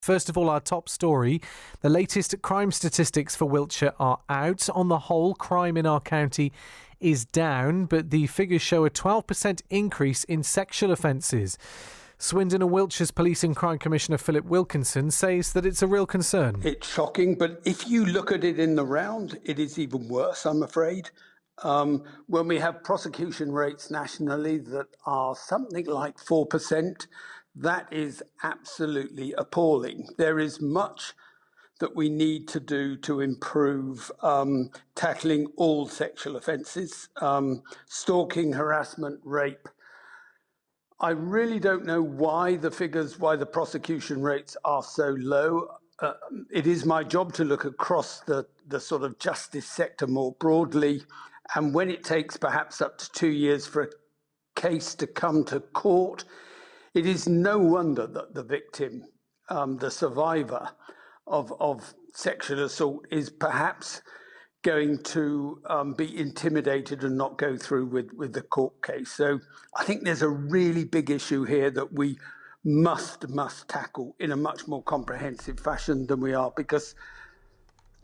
First of all, our top story. The latest crime statistics for Wiltshire are out. On the whole, crime in our county is down, but the figures show a 12% increase in sexual offences. Swindon and Wiltshire's Police and Crime Commissioner Philip Wilkinson says that it's a real concern. It's shocking, but if you look at it in the round, it is even worse, I'm afraid. When we have prosecution rates nationally that are something like 4%, that is absolutely appalling. There is much that we need to do to improve tackling all sexual offences, stalking, harassment, rape. I really don't know why the prosecution rates are so low. It is my job to look across the sort of justice sector more broadly. And when it takes perhaps up to 2 years for a case to come to court, it is no wonder that the victim, the survivor of sexual assault, is perhaps going to be intimidated and not go through with the court case. So I think there's a really big issue here that we must tackle in a much more comprehensive fashion than we are, because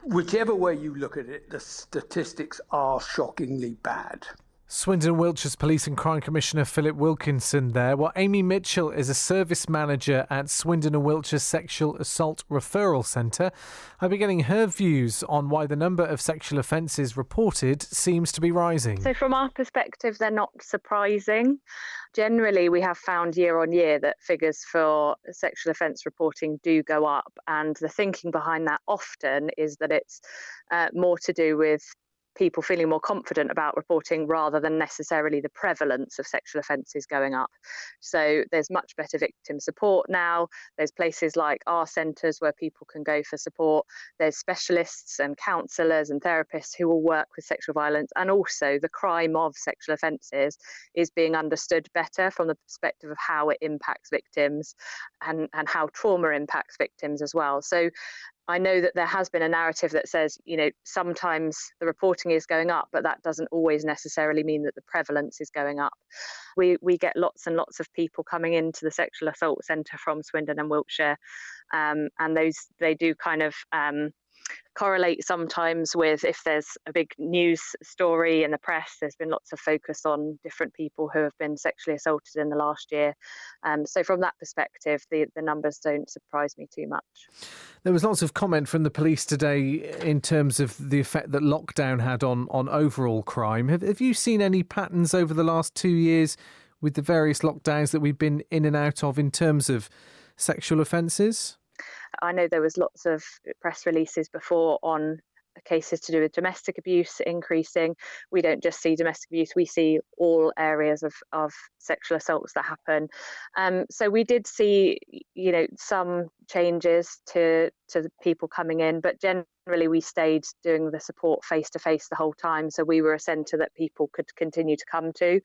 whichever way you look at it, the statistics are shockingly bad. Swindon and Wiltshire's Police and Crime Commissioner Philip Wilkinson there. Well, Amy Mitchell is a service manager at Swindon and Wiltshire's Sexual Assault Referral Centre. I'll be getting her views on why the number of sexual offences reported seems to be rising. So from our perspective, they're not surprising. Generally, we have found year on year that figures for sexual offence reporting do go up. And the thinking behind that often is that it's more to do with people feeling more confident about reporting rather than necessarily the prevalence of sexual offences going up. So there's much better victim support now. There's places like our centres where people can go for support. There's specialists and counsellors and therapists who will work with sexual violence, and also the crime of sexual offences is being understood better from the perspective of how it impacts victims and how trauma impacts victims as well. So I know that there has been a narrative that says, sometimes the reporting is going up, but that doesn't always necessarily mean that the prevalence is going up. We get lots and lots of people coming into the Sexual Assault Centre from Swindon and Wiltshire, and they do kind of correlate sometimes with if there's a big news story in the press. There's been lots of focus on different people who have been sexually assaulted in the last year. So from that perspective, the numbers don't surprise me too much. There was lots of comment from the police today in terms of the effect that lockdown had on overall crime. Have you seen any patterns over the last 2 years with the various lockdowns that we've been in and out of in terms of sexual offences? I know there was lots of press releases before on cases to do with domestic abuse increasing. We don't just see domestic abuse, we see all areas of sexual assaults that happen. So we did see, some changes to the people coming in, but generally we stayed doing the support face-to-face the whole time. So we were a centre that people could continue to come to.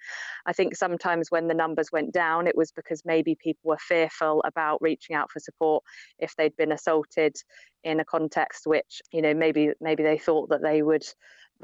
I think sometimes when the numbers went down, it was because maybe people were fearful about reaching out for support if they'd been assaulted in a context which, maybe they thought that they were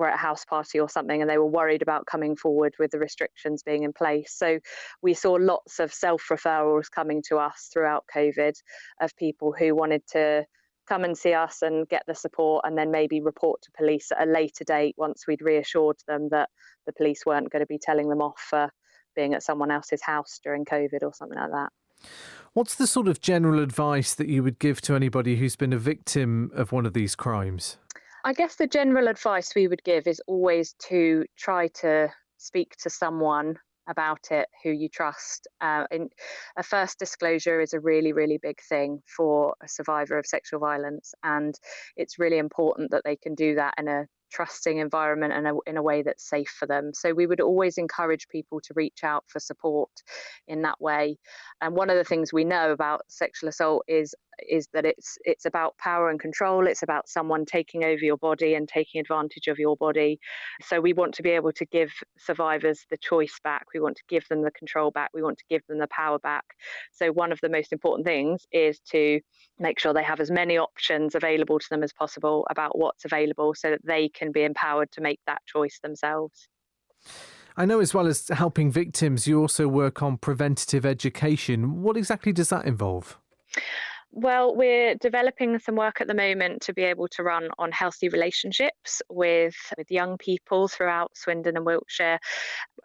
at a house party or something, and they were worried about coming forward with the restrictions being in place. So we saw lots of self-referrals coming to us throughout COVID of people who wanted to come and see us and get the support and then maybe report to police at a later date once we'd reassured them that the police weren't going to be telling them off for being at someone else's house during COVID or something like that. What's the sort of general advice that you would give to anybody who's been a victim of one of these crimes? I guess the general advice we would give is always to try to speak to someone about it who you trust. And a first disclosure is a really, really big thing for a survivor of sexual violence, and it's really important that they can do that in a trusting environment and in a way that's safe for them. So we would always encourage people to reach out for support in that way. And one of the things we know about sexual assault is that it's about power and control. It's about someone taking over your body and taking advantage of your body. So we want to be able to give survivors the choice back. We want to give them the control back. We want to give them the power back. So one of the most important things is to make sure they have as many options available to them as possible about what's available so that they can be empowered to make that choice themselves. I know as well as helping victims, you also work on preventative education. What exactly does that involve? Well, we're developing some work at the moment to be able to run on healthy relationships with young people throughout Swindon and Wiltshire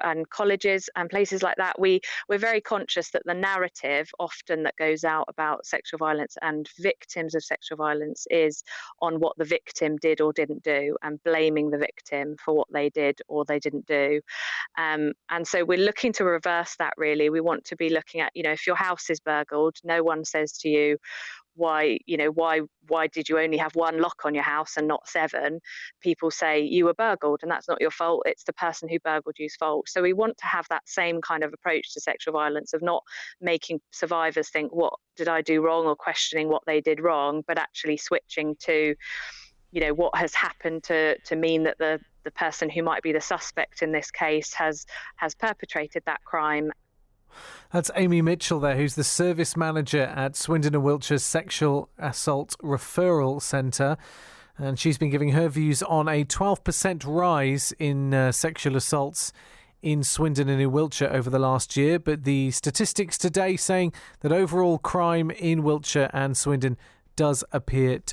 and colleges and places like that. We're very conscious that the narrative often that goes out about sexual violence and victims of sexual violence is on what the victim did or didn't do, and blaming the victim for what they did or they didn't do. And so we're looking to reverse that, really. We want to be looking at, if your house is burgled, no one says to you, why did you only have one lock on your house and not 7? People say you were burgled, and that's not your fault. It's the person who burgled you's fault. So we want to have that same kind of approach to sexual violence, of not making survivors think, what did I do wrong, or questioning what they did wrong, but actually switching to, what has happened to mean that the person who might be the suspect in this case has perpetrated that crime. That's Amy Mitchell there, who's the service manager at Swindon and Wiltshire's Sexual Assault Referral Centre. And she's been giving her views on a 12% rise in sexual assaults in Swindon and in Wiltshire over the last year. But the statistics today saying that overall crime in Wiltshire and Swindon does appear to